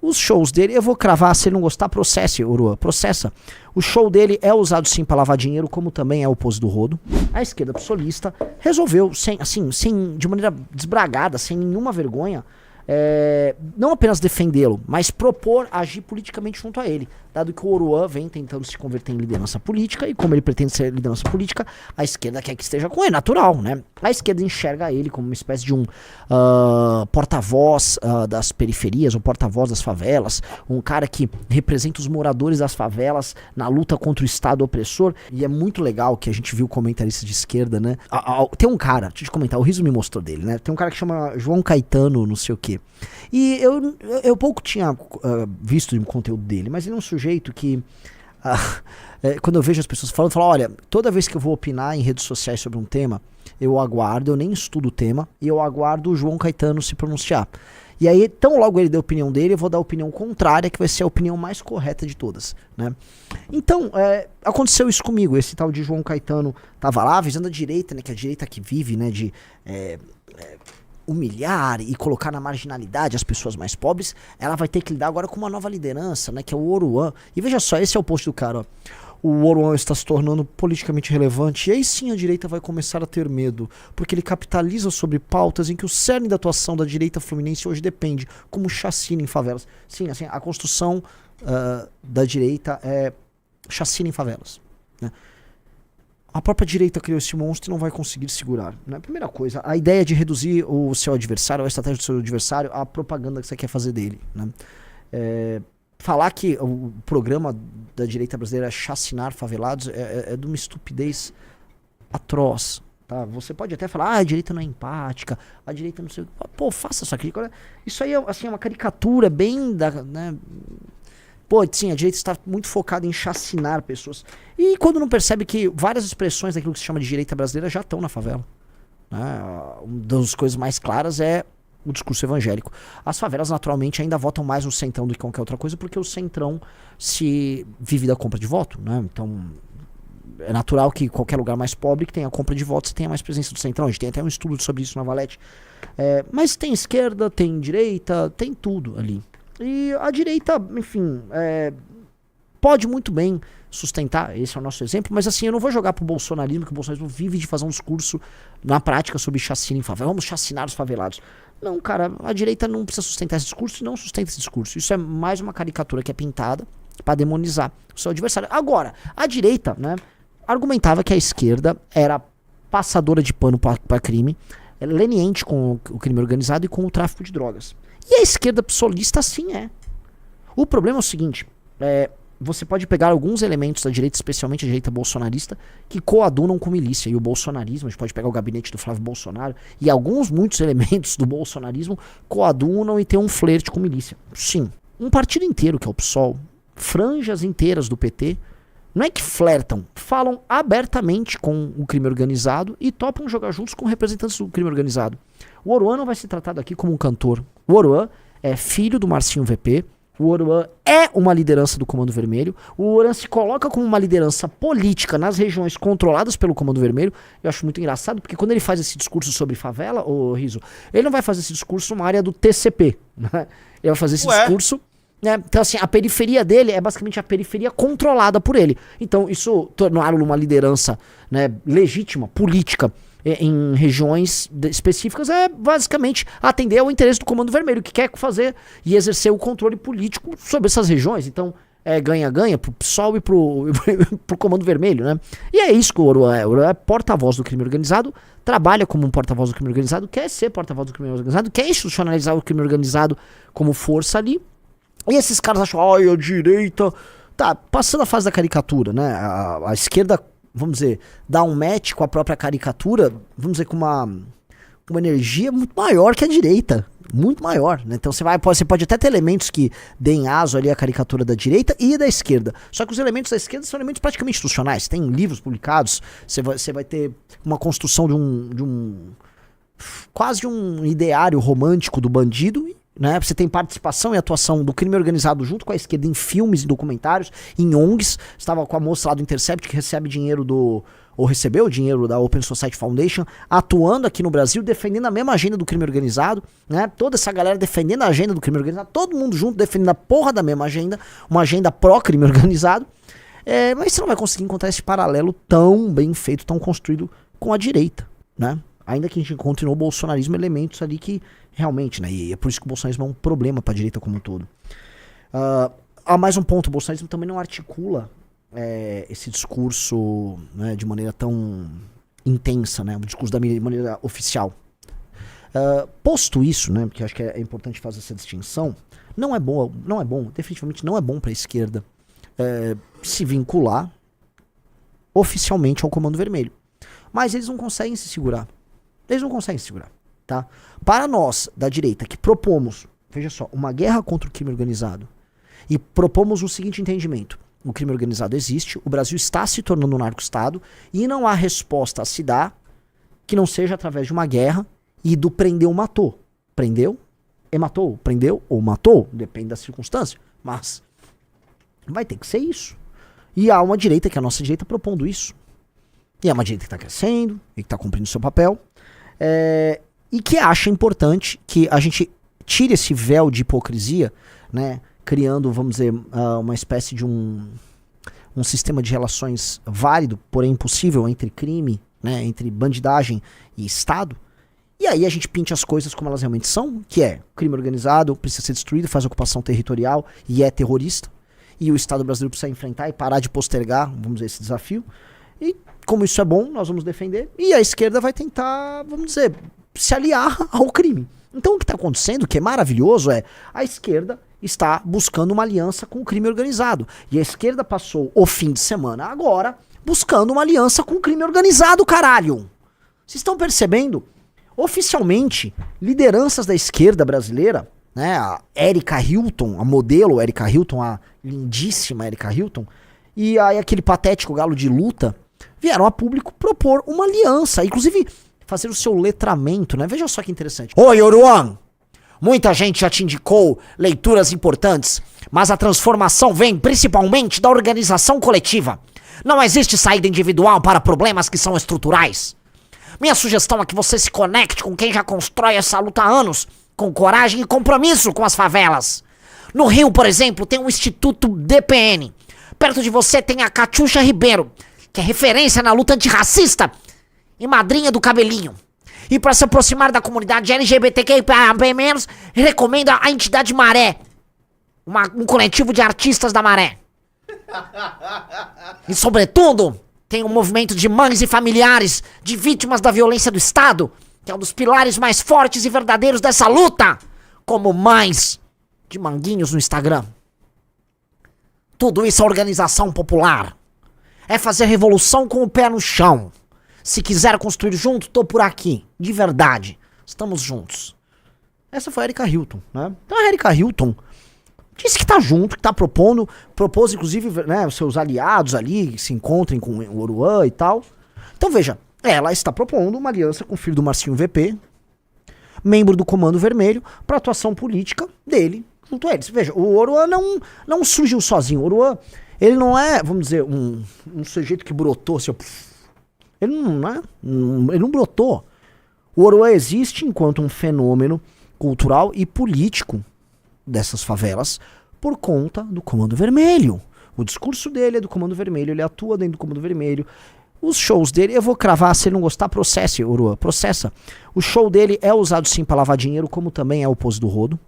Os shows dele, eu vou cravar, se ele não gostar, processe, Oruan, processa. O show dele é usado sim para lavar dinheiro, como também é o pose do rodo. A esquerda psolista resolveu, de maneira desbragada, sem nenhuma vergonha, não apenas defendê-lo, mas propor agir politicamente junto a ele. Dado que o Oruan vem tentando se converter em liderança política, e como ele pretende ser liderança política, a esquerda quer que esteja com ele, natural, né? A esquerda enxerga ele como uma espécie de um porta-voz das periferias, um porta-voz das favelas, um cara que representa os moradores das favelas na luta contra o Estado opressor. E é muito legal que a gente viu comentaristas de esquerda, né? Tem um cara, deixa eu te comentar, o Riso me mostrou dele, né? Tem um cara que chama João Caetano, não sei o quê. E eu pouco tinha visto o conteúdo dele, mas ele é um sujeito que, quando eu vejo as pessoas falando, eu falo, olha, toda vez que eu vou opinar em redes sociais sobre um tema, eu aguardo, eu nem estudo o tema, e eu aguardo o João Caetano se pronunciar. E aí, tão logo ele der a opinião dele, eu vou dar a opinião contrária, que vai ser a opinião mais correta de todas, né? Então, aconteceu isso comigo. Esse tal de João Caetano tava lá, avisando a direita, né, que é a direita que vive, né, de humilhar e colocar na marginalidade as pessoas mais pobres, ela vai ter que lidar agora com uma nova liderança, né, que é o Oruan. E veja só, esse é o post do cara, ó. O Oruan está se tornando politicamente relevante, e aí sim a direita vai começar a ter medo, porque ele capitaliza sobre pautas em que o cerne da atuação da direita fluminense hoje depende, como chacina em favelas. Sim, assim, a construção da direita é chacina em favelas, né? A própria direita criou esse monstro e não vai conseguir segurar, né? Primeira coisa, a ideia de reduzir o seu adversário, a estratégia do seu adversário, a propaganda que você quer fazer dele, né? Falar que o programa da direita brasileira é chacinar favelados é de uma estupidez atroz, tá? Você pode até falar, a direita não é empática, a direita não sei... Pô, faça essa crítica. Isso aí assim, é uma caricatura bem da... né? Pô, sim, a direita está muito focada em chacinar pessoas. E quando não percebe que várias expressões daquilo que se chama de direita brasileira já estão na favela, né? Uma das coisas mais claras é o discurso evangélico. As favelas, naturalmente, ainda votam mais no centrão do que qualquer outra coisa, porque o centrão se vive da compra de voto, né? Então, é natural que qualquer lugar mais pobre que tenha compra de votos tenha mais presença do centrão. A gente tem até um estudo sobre isso na Valete. Mas tem esquerda, tem direita, tem tudo ali. E a direita, enfim, pode muito bem sustentar, esse é o nosso exemplo, mas assim, eu não vou jogar pro bolsonarismo, que o bolsonarismo vive de fazer um discurso na prática sobre chacina em favela, vamos chacinar os favelados. Não, cara, a direita não precisa sustentar esse discurso e não sustenta esse discurso. Isso é mais uma caricatura que é pintada para demonizar o seu adversário. Agora, a direita, né, argumentava que a esquerda era passadora de pano para crime, leniente com o crime organizado e com o tráfico de drogas. E a esquerda psolista sim é. O problema é o seguinte, você pode pegar alguns elementos da direita, especialmente a direita bolsonarista, que coadunam com milícia. E o bolsonarismo, a gente pode pegar o gabinete do Flávio Bolsonaro, e muitos elementos do bolsonarismo coadunam e tem um flerte com milícia. Sim. Um partido inteiro, que é o PSOL, franjas inteiras do PT, não é que flertam, falam abertamente com o crime organizado e topam jogar juntos com representantes do crime organizado. O Oruan não vai ser tratado aqui como um cantor. O Oruan é filho do Marcinho VP. O Oruan é uma liderança do Comando Vermelho. O Oruan se coloca como uma liderança política nas regiões controladas pelo Comando Vermelho. Eu acho muito engraçado, porque quando ele faz esse discurso sobre favela, ô Riso, ele não vai fazer esse discurso numa área do TCP, né? Ele vai fazer esse discurso... né? Então, assim, a periferia dele é basicamente a periferia controlada por ele. Então, isso torná-lo uma liderança, né, legítima, política, em regiões específicas, é basicamente atender ao interesse do Comando Vermelho, que quer fazer e exercer o controle político sobre essas regiões. Então, ganha-ganha pro PSOL e pro Comando Vermelho, né? E é isso que o Oruan é. O Oruan é porta-voz do crime organizado, trabalha como um porta-voz do crime organizado, quer ser porta-voz do crime organizado, quer institucionalizar o crime organizado como força ali. E esses caras acham, a direita... Tá, passando a fase da caricatura, né? A esquerda, vamos dizer, dá um match com a própria caricatura, vamos dizer, com uma energia muito maior que a direita. Muito maior, né? Então você pode até ter elementos que deem aso ali à caricatura da direita e da esquerda. Só que os elementos da esquerda são elementos praticamente institucionais. Tem livros publicados, você vai ter uma construção de quase um ideário romântico do bandido, né? Você tem participação e atuação do crime organizado junto com a esquerda em filmes e documentários, em ONGs. Estava com a moça lá do Intercept que recebe dinheiro ou recebeu dinheiro da Open Society Foundation, atuando aqui no Brasil, defendendo a mesma agenda do crime organizado, né? Toda essa galera defendendo a agenda do crime organizado, todo mundo junto defendendo a porra da mesma agenda, uma agenda pró-crime organizado. Mas você não vai conseguir encontrar esse paralelo tão bem feito, tão construído com a direita, né? Ainda que a gente encontre no bolsonarismo elementos ali que realmente, né? E é por isso que o bolsonarismo é um problema para a direita como um todo. Há mais um ponto, o bolsonarismo também não articula esse discurso, né, de maneira tão intensa, né? O discurso de maneira oficial. Posto isso, né? Porque acho que é importante fazer essa distinção. Não é bom, definitivamente não é bom para a esquerda se vincular oficialmente ao Comando Vermelho. Mas eles não conseguem se segurar. Tá? Para nós, da direita, que propomos, veja só, uma guerra contra o crime organizado e propomos o seguinte entendimento: o crime organizado existe, o Brasil está se tornando um narco-estado e não há resposta a se dar que não seja através de uma guerra e do prendeu, matou. Prendeu e matou. Prendeu ou matou, depende da circunstância, mas vai ter que ser isso. E há uma direita, que é a nossa direita, propondo isso. E é uma direita que está crescendo e que está cumprindo seu papel. E que acha importante que a gente tire esse véu de hipocrisia, né, criando, vamos dizer, uma espécie de um sistema de relações válido, porém impossível, entre crime, né, entre bandidagem e Estado. E aí a gente pinte as coisas como elas realmente são, que é crime organizado, precisa ser destruído, faz ocupação territorial e é terrorista. E o Estado brasileiro precisa enfrentar e parar de postergar, vamos dizer, esse desafio. E como isso é bom, nós vamos defender. E a esquerda vai tentar, vamos dizer, se aliar ao crime. Então o que está acontecendo, que é maravilhoso, é a esquerda está buscando uma aliança com o crime organizado. E a esquerda passou o fim de semana agora buscando uma aliança com o crime organizado, caralho. Vocês estão percebendo? Oficialmente, lideranças da esquerda brasileira, né, a Erika Hilton, a modelo Erika Hilton, a lindíssima Erika Hilton, e aí aquele patético galo de luta, vieram a público propor uma aliança, inclusive fazer o seu letramento, né? Veja só que interessante. Oi, Oruan! Muita gente já te indicou leituras importantes, mas a transformação vem principalmente da organização coletiva. Não existe saída individual para problemas que são estruturais. Minha sugestão é que você se conecte com quem já constrói essa luta há anos, com coragem e compromisso com as favelas. No Rio, por exemplo, tem o Instituto DPN. Perto de você tem a Catiuxa Ribeiro, que é referência na luta antirracista e madrinha do cabelinho. E para se aproximar da comunidade LGBTQIA+, recomendo a entidade Maré, um coletivo de artistas da Maré. E sobretudo, tem um movimento de mães e familiares de vítimas da violência do Estado, que é um dos pilares mais fortes e verdadeiros dessa luta, como Mães de Manguinhos no Instagram. Tudo isso é organização popular. É fazer revolução com o pé no chão. Se quiser construir junto, tô por aqui. De verdade. Estamos juntos. Essa foi a Erika Hilton, né? Então a Erika Hilton disse que tá junto, que tá propondo. Propôs, inclusive, né, os seus aliados ali, que se encontrem com o Oruan e tal. Então veja, ela está propondo uma aliança com o filho do Marcinho VP, membro do Comando Vermelho, para atuação política dele junto a eles. Veja, o Oruan não surgiu sozinho. O Oruan, ele não é, vamos dizer, um sujeito que brotou assim, ele não brotou. O Oruan existe enquanto um fenômeno cultural e político dessas favelas por conta do Comando Vermelho. O discurso dele é do Comando Vermelho, ele atua dentro do Comando Vermelho. Os shows dele, eu vou cravar, se ele não gostar, processe, Oruan, processa. O show dele é usado sim para lavar dinheiro, como também é o Pose do Rodo.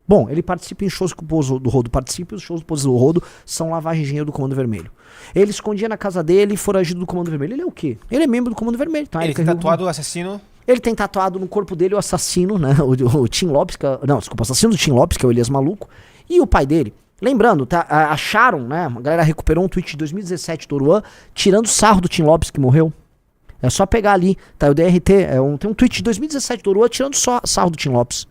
Bom, ele participa em shows que o Pose do Rodo participa, e os shows do Pose do Rodo são lavagem de dinheiro do Comando Vermelho. Ele escondia na casa dele, foragido do Comando Vermelho. Ele é o quê? Ele é membro do Comando Vermelho. Tá? Ele tem tatuado o assassino? Ele tem tatuado no corpo dele o assassino, né? O Tim Lopes, o assassino do Tim Lopes, que é o Elias Maluco, e o pai dele. Lembrando, tá, acharam, né? A galera recuperou um tweet de 2017 do Oruan, tirando sarro do Tim Lopes, que morreu. É só pegar ali, tá? O DRT, tem um tweet de 2017 do Oruan tirando só sarro do Tim Lopes.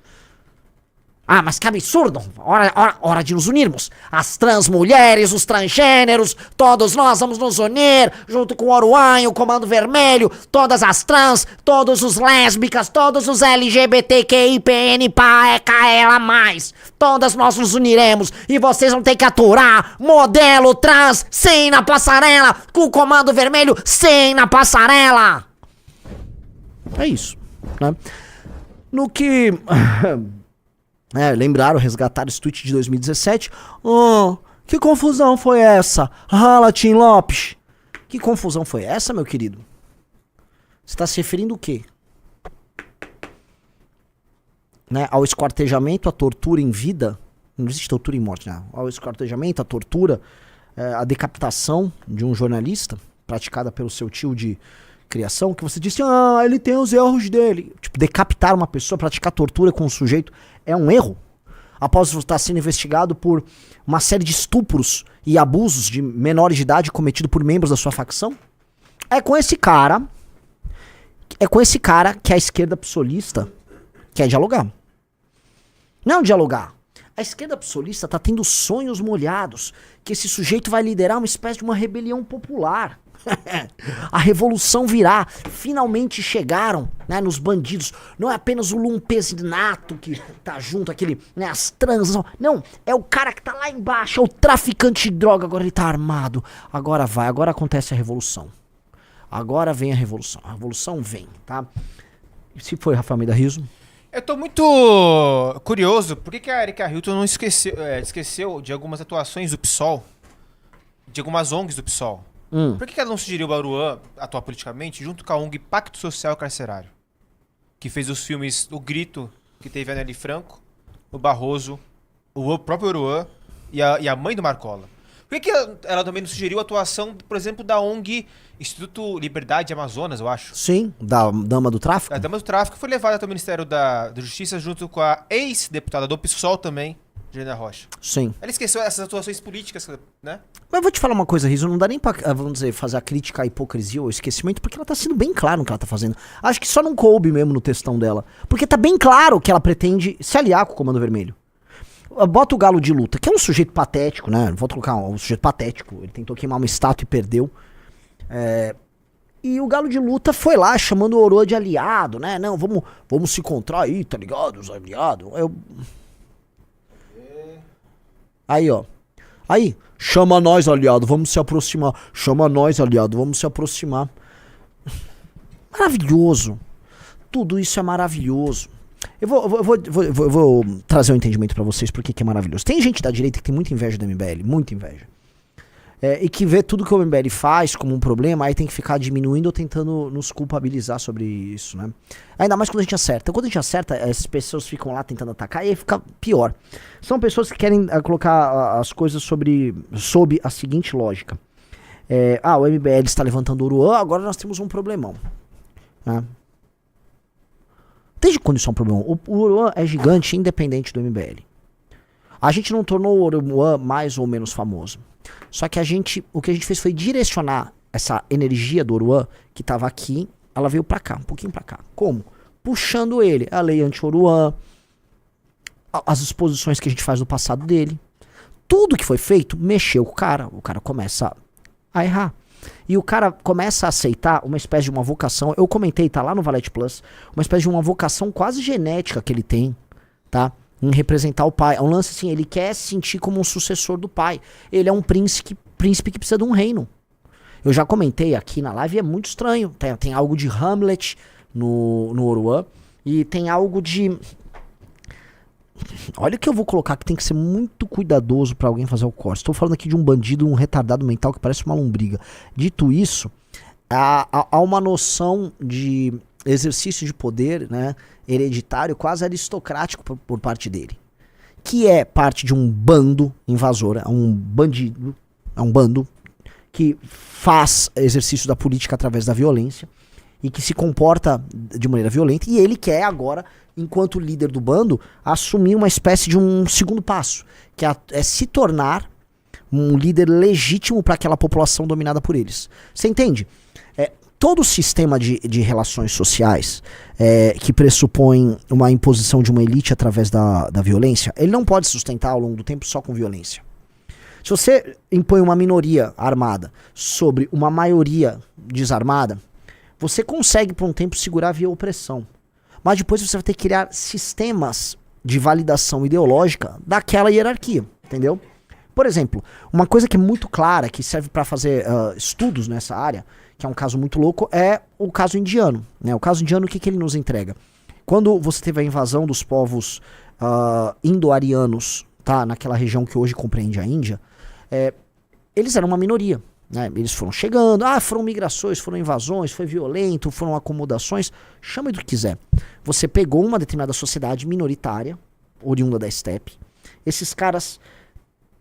Ah, mas que absurdo! Hora de nos unirmos. As trans mulheres, os transgêneros, todos nós vamos nos unir, junto com o Oruan e o Comando Vermelho, todas as trans, todos os lésbicas, todos os LGBTQIPN, mais. Todas nós nos uniremos e vocês vão ter que aturar modelo trans sem na passarela, com o Comando Vermelho sem na passarela. É isso, né? No que... lembraram, resgataram esse tweet de 2017. Que confusão foi essa? Latim Lopes. Que confusão foi essa, meu querido? Você está se referindo ao quê? Né? Ao esquartejamento, à tortura em vida? Não existe tortura em morte, né? Ao esquartejamento, à tortura, à decapitação de um jornalista, praticada pelo seu tio de criação, que você disse, ele tem os erros dele. Tipo, decapitar uma pessoa, praticar tortura com um sujeito é um erro? Após estar sendo investigado por uma série de estupros e abusos de menores de idade cometido por membros da sua facção? É com esse cara que a esquerda psolista quer dialogar. Não dialogar. A esquerda psolista tá tendo sonhos molhados que esse sujeito vai liderar uma espécie de uma rebelião popular. A revolução virá. Finalmente chegaram, né, nos bandidos. Não é apenas o lumpesinato que tá junto, aquele, né, as trans. Não, é o cara que tá lá embaixo, é o traficante de droga. Agora ele tá armado. Agora acontece a revolução. Agora vem a revolução. A revolução vem, tá? Se foi, Rafael Almeida Riso? Eu tô muito curioso. Por que a Erika Hilton não esqueceu de algumas atuações do PSOL? De algumas ONGs do PSOL? Por que ela não sugeriu o Oruan atuar politicamente junto com a ONG Pacto Social Carcerário? Que fez os filmes O Grito, que teve a Nelly Franco, o Barroso, o próprio Oruan e a mãe do Marcola. Por que ela também não sugeriu a atuação, por exemplo, da ONG Instituto Liberdade Amazonas, eu acho? Sim, da Dama do Tráfico. A Dama do Tráfico foi levada até o Ministério da Justiça junto com a ex-deputada do PSOL também, Juliana Rocha. Sim. Ela esqueceu essas atuações políticas, né? Mas eu vou te falar uma coisa, Riso, não dá nem pra, vamos dizer, fazer a crítica à hipocrisia ou esquecimento, porque ela tá sendo bem clara no que ela tá fazendo. Acho que só não coube mesmo no textão dela. Porque tá bem claro que ela pretende se aliar com o Comando Vermelho. Bota o Galo de Luta, que é um sujeito patético, né? Vou colocar um sujeito patético. Ele tentou queimar uma estátua e perdeu. E o Galo de Luta foi lá chamando o Oruan de aliado, né? Não, vamos se encontrar aí, tá ligado? Os aliados. Aí, ó. Aí, chama nós, aliado, vamos se aproximar. Chama nós, aliado, vamos se aproximar. Maravilhoso. Tudo isso é maravilhoso. Eu vou trazer um entendimento pra vocês por que é maravilhoso. Tem gente da direita que tem muita inveja do MBL, muita inveja. E que vê tudo que o MBL faz como um problema, aí tem que ficar diminuindo ou tentando nos culpabilizar sobre isso, né? Ainda mais quando a gente acerta. Quando a gente acerta, as pessoas ficam lá tentando atacar e aí fica pior. São pessoas que querem colocar as coisas sob a seguinte lógica. O MBL está levantando o Oruan, agora nós temos um problemão. Né? Desde quando isso é um problema? O Oruan é gigante, independente do MBL. A gente não tornou o Oruan mais ou menos famoso. Só que o que a gente fez foi direcionar essa energia do Oruan, que estava aqui, ela veio pra cá, um pouquinho pra cá. Como? Puxando ele, a lei anti-Oruan, as exposições que a gente faz do passado dele. Tudo que foi feito, mexeu com o cara começa a errar. E o cara começa a aceitar uma espécie de uma vocação, eu comentei, tá lá no Valete Plus, uma espécie de uma vocação quase genética que ele tem, tá? Em representar o pai. É um lance assim, ele quer se sentir como um sucessor do pai. Ele é um príncipe que precisa de um reino. Eu já comentei aqui na live, é muito estranho. Tem algo de Hamlet no Oruan. E tem algo de... Olha o que eu vou colocar, que tem que ser muito cuidadoso pra alguém fazer o corte. Estou falando aqui de um bandido, um retardado mental que parece uma lombriga. Dito isso, há uma noção de exercício de poder, né, hereditário, quase aristocrático por parte dele. Que é parte de um bando invasor, é um bandido, é um bando que faz exercício da política através da violência e que se comporta de maneira violenta, e ele quer agora, enquanto líder do bando, assumir uma espécie de um segundo passo, que é se tornar um líder legítimo para aquela população dominada por eles. Você entende? todo sistema de relações sociais que pressupõe uma imposição de uma elite através da violência, ele não pode sustentar ao longo do tempo só com violência. Se você impõe uma minoria armada sobre uma maioria desarmada, você consegue por um tempo segurar via opressão. Mas depois você vai ter que criar sistemas de validação ideológica daquela hierarquia, entendeu? Por exemplo, uma coisa que é muito clara, que serve para fazer estudos nessa área, que é um caso muito louco, é o caso indiano. Né? O caso indiano, o que ele nos entrega? Quando você teve a invasão dos povos indo-arianos, tá? Naquela região que hoje compreende a Índia, eles eram uma minoria. Né? Eles foram chegando, foram migrações, foram invasões, foi violento, foram acomodações, chame do que quiser. Você pegou uma determinada sociedade minoritária, oriunda da estepe, esses caras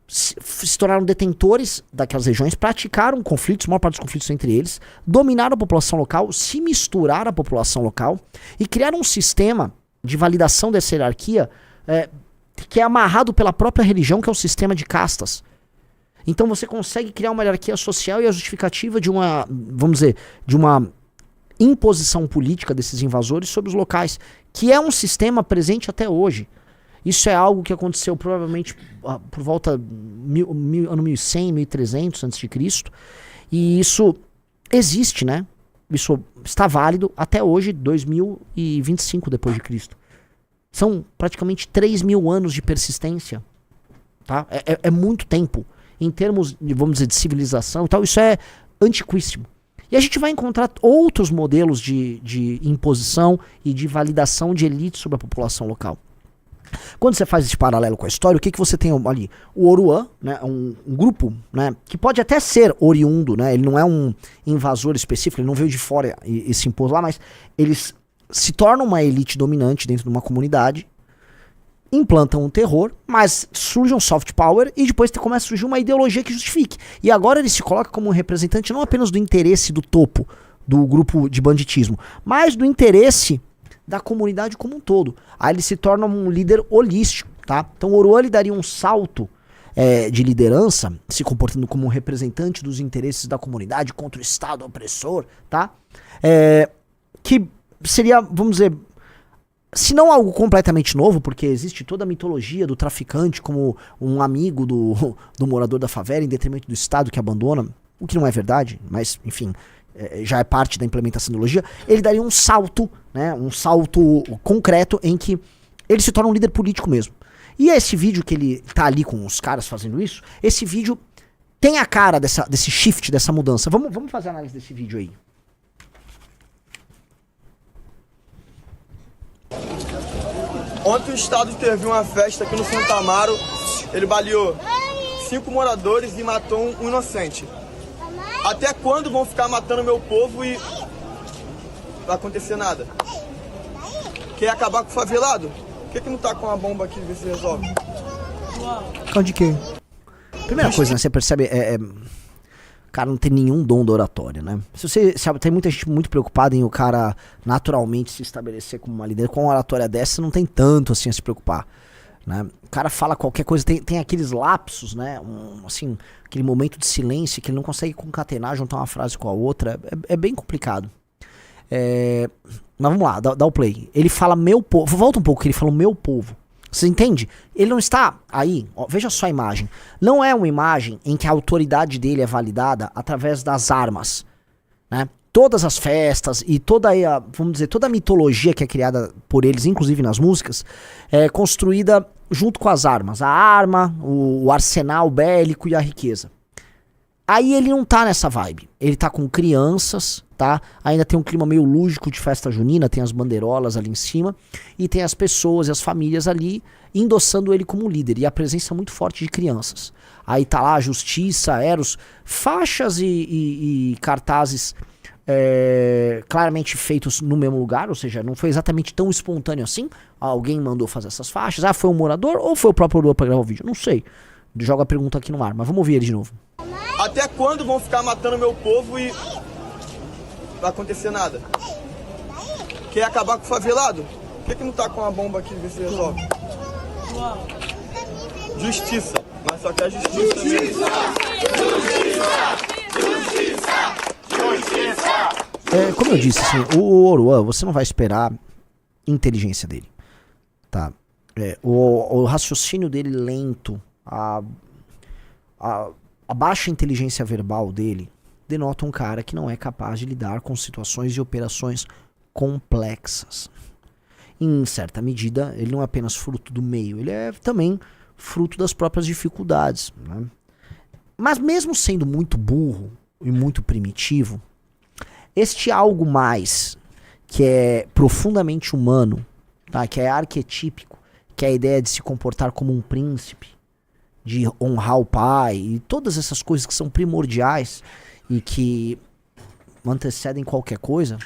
se tornaram detentores daquelas regiões, praticaram conflitos, a maior parte dos conflitos entre eles, dominaram a população local, se misturaram à população local e criaram um sistema de validação dessa hierarquia que é amarrado pela própria religião, que é o sistema de castas. Então você consegue criar uma hierarquia social e a justificativa de uma, vamos dizer, de uma imposição política desses invasores sobre os locais, que é um sistema presente até hoje. Isso é algo que aconteceu provavelmente por volta ano 1100, 1300 a.C. E isso existe, né? Isso está válido até hoje, 2025 depois de Cristo. São praticamente 3.000 anos de persistência. Tá? É muito tempo. Em termos, vamos dizer, de civilização e tal, isso é antiquíssimo. E a gente vai encontrar outros modelos de imposição e de validação de elite sobre a população local. Quando você faz esse paralelo com a história, o que você tem ali? O Oruan, né, um grupo, né, que pode até ser oriundo, né, ele não é um invasor específico, ele não veio de fora e se impôs lá, mas eles se tornam uma elite dominante dentro de uma comunidade, implantam um terror, mas surge um soft power e depois começa a surgir uma ideologia que justifique. E agora ele se coloca como um representante não apenas do interesse do topo do grupo de banditismo, mas do interesse da comunidade como um todo. Aí ele se torna um líder holístico, tá? Então o Oruan ele daria um salto de liderança, se comportando como um representante dos interesses da comunidade contra o Estado opressor, tá? Que seria, vamos dizer, se não algo completamente novo, porque existe toda a mitologia do traficante como um amigo do morador da favela em detrimento do Estado que abandona, o que não é verdade, mas enfim, já é parte da implementação da ideologia. Ele daria um salto, né, um salto concreto em que ele se torna um líder político mesmo. E esse vídeo que ele tá ali com os caras fazendo isso, esse vídeo tem a cara desse shift, dessa mudança. Vamos fazer a análise desse vídeo aí. Ontem o Estado teve uma festa aqui no Santa Amaro, ele baleou 5 moradores e matou um inocente. Até quando vão ficar matando meu povo e não vai acontecer nada? Quer acabar com o favelado? Por que não tá com a bomba aqui, ver se resolve? De quê? Primeira coisa, né, você percebe, cara não tem nenhum dom da oratória, né? Tem muita gente muito preocupada em o cara naturalmente se estabelecer como uma líder, com uma oratória dessa não tem tanto assim a se preocupar, né? O cara fala qualquer coisa, tem aqueles lapsos, né? Assim, aquele momento de silêncio que ele não consegue concatenar, juntar uma frase com a outra, é bem complicado. Mas vamos lá, dá o play. Ele fala meu povo, volta um pouco que ele fala meu povo. Você entende? Ele não está aí, ó, veja só a imagem. Não é uma imagem em que a autoridade dele é validada através das armas, né? Todas as festas e toda a mitologia que é criada por eles, inclusive nas músicas, é construída junto com as armas. A arma, o arsenal bélico e a riqueza. Aí ele não tá nessa vibe. Ele tá com crianças, tá? Ainda tem um clima meio lúdico de festa junina, tem as bandeirolas ali em cima, e tem as pessoas e as famílias ali endossando ele como líder, e a presença muito forte de crianças. Aí tá lá a Justiça, Eros, faixas e cartazes claramente feitos no mesmo lugar, ou seja, não foi exatamente tão espontâneo assim. Alguém mandou fazer essas faixas, foi um morador ou foi o próprio Lula pra gravar o vídeo? Não sei. Joga a pergunta aqui no ar, mas vamos ouvir ele de novo. Até quando vão ficar matando meu povo e não vai acontecer nada? Quer acabar com o favelado? Por que não tá com a bomba aqui, ver se resolve? Justiça. Mas só quer justiça. Justiça! Justiça! Justiça! Justiça! como eu disse, assim, o Oruan, você não vai esperar inteligência dele, tá? O raciocínio dele lento, a baixa inteligência verbal dele denota um cara que não é capaz de lidar com situações e operações complexas. Em certa medida, ele não é apenas fruto do meio, ele é também fruto das próprias dificuldades, né? Mas mesmo sendo muito burro e muito primitivo, este algo mais que é profundamente humano, tá? Que é arquetípico, que é a ideia de se comportar como um príncipe, de honrar o pai e todas essas coisas que são primordiais e que antecedem qualquer coisa,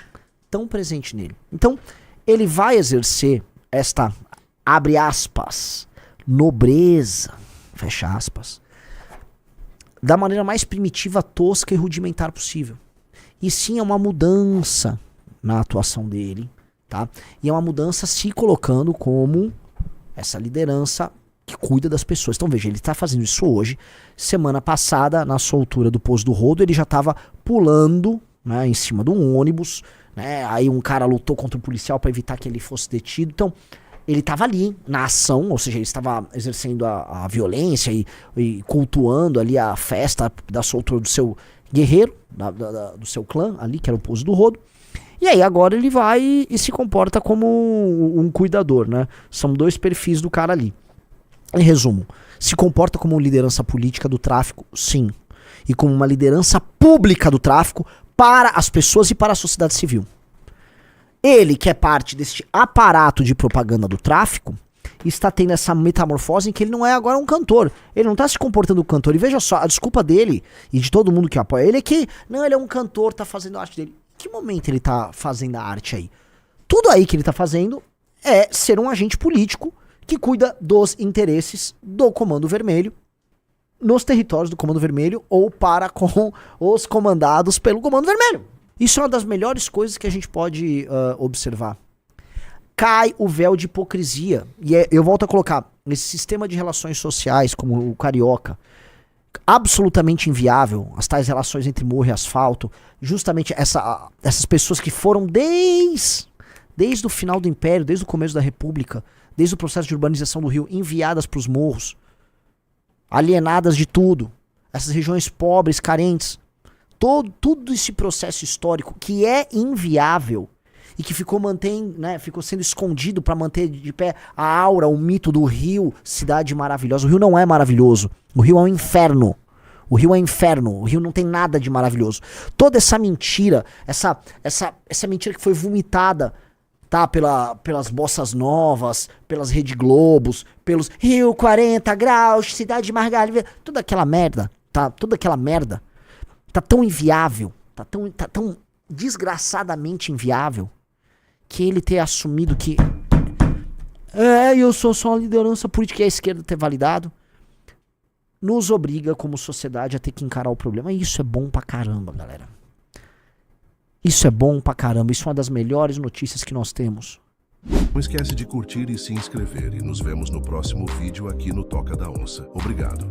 tão presente nele. Então, ele vai exercer esta, abre aspas, nobreza, fecha aspas, da maneira mais primitiva, tosca e rudimentar possível. E sim, é uma mudança na atuação dele, tá? E é uma mudança se colocando como essa liderança que cuida das pessoas. Então veja, ele está fazendo isso hoje. Semana passada, na soltura do Poço do Rodo, ele já estava pulando, né, em cima de um ônibus, né? Aí um cara lutou contra o policial para evitar que ele fosse detido. Então ele estava ali na ação, ou seja, ele estava exercendo a violência e cultuando ali a festa da soltura do seu guerreiro, do seu clã ali, que era o Poço do Rodo. E aí agora ele vai e se comporta como um cuidador, né? São dois perfis do cara ali. Em resumo, se comporta como liderança política do tráfico, sim. E como uma liderança pública do tráfico para as pessoas e para a sociedade civil. Ele, que é parte deste aparato de propaganda do tráfico, está tendo essa metamorfose em que ele não é agora um cantor. Ele não está se comportando como cantor. E veja só, a desculpa dele e de todo mundo que apoia ele é que, não, ele é um cantor, tá fazendo a arte dele. Que momento ele tá fazendo a arte aí? Tudo aí que ele tá fazendo é ser um agente político que cuida dos interesses do Comando Vermelho nos territórios do Comando Vermelho ou para com os comandados pelo Comando Vermelho. Isso é uma das melhores coisas que a gente pode observar. Cai o véu de hipocrisia. E eu volto a colocar, nesse sistema de relações sociais, como o carioca, absolutamente inviável, as tais relações entre morro e asfalto, justamente essas pessoas que foram desde o final do Império, desde o começo da República, desde o processo de urbanização do Rio, enviadas para os morros, alienadas de tudo, essas regiões pobres, carentes, todo esse processo histórico que é inviável e que ficou sendo escondido para manter de pé a aura, o mito do Rio, cidade maravilhosa. O Rio não é maravilhoso. O Rio é um inferno. O Rio é um inferno. O Rio não tem nada de maravilhoso. Toda essa mentira, essa mentira que foi vomitada, tá, pelas bossas novas, pelas Rede Globos, pelos Rio 40 graus, cidade Margarida, toda aquela merda, tá? Toda aquela merda tá tão inviável, tá tão desgraçadamente inviável, que ele ter assumido que eu sou só uma liderança política e a esquerda ter validado, nos obriga como sociedade a ter que encarar o problema. E isso é bom pra caramba, galera. Isso é bom pra caramba. Isso é uma das melhores notícias que nós temos. Não esquece de curtir e se inscrever. E nos vemos no próximo vídeo aqui no Toca da Onça. Obrigado.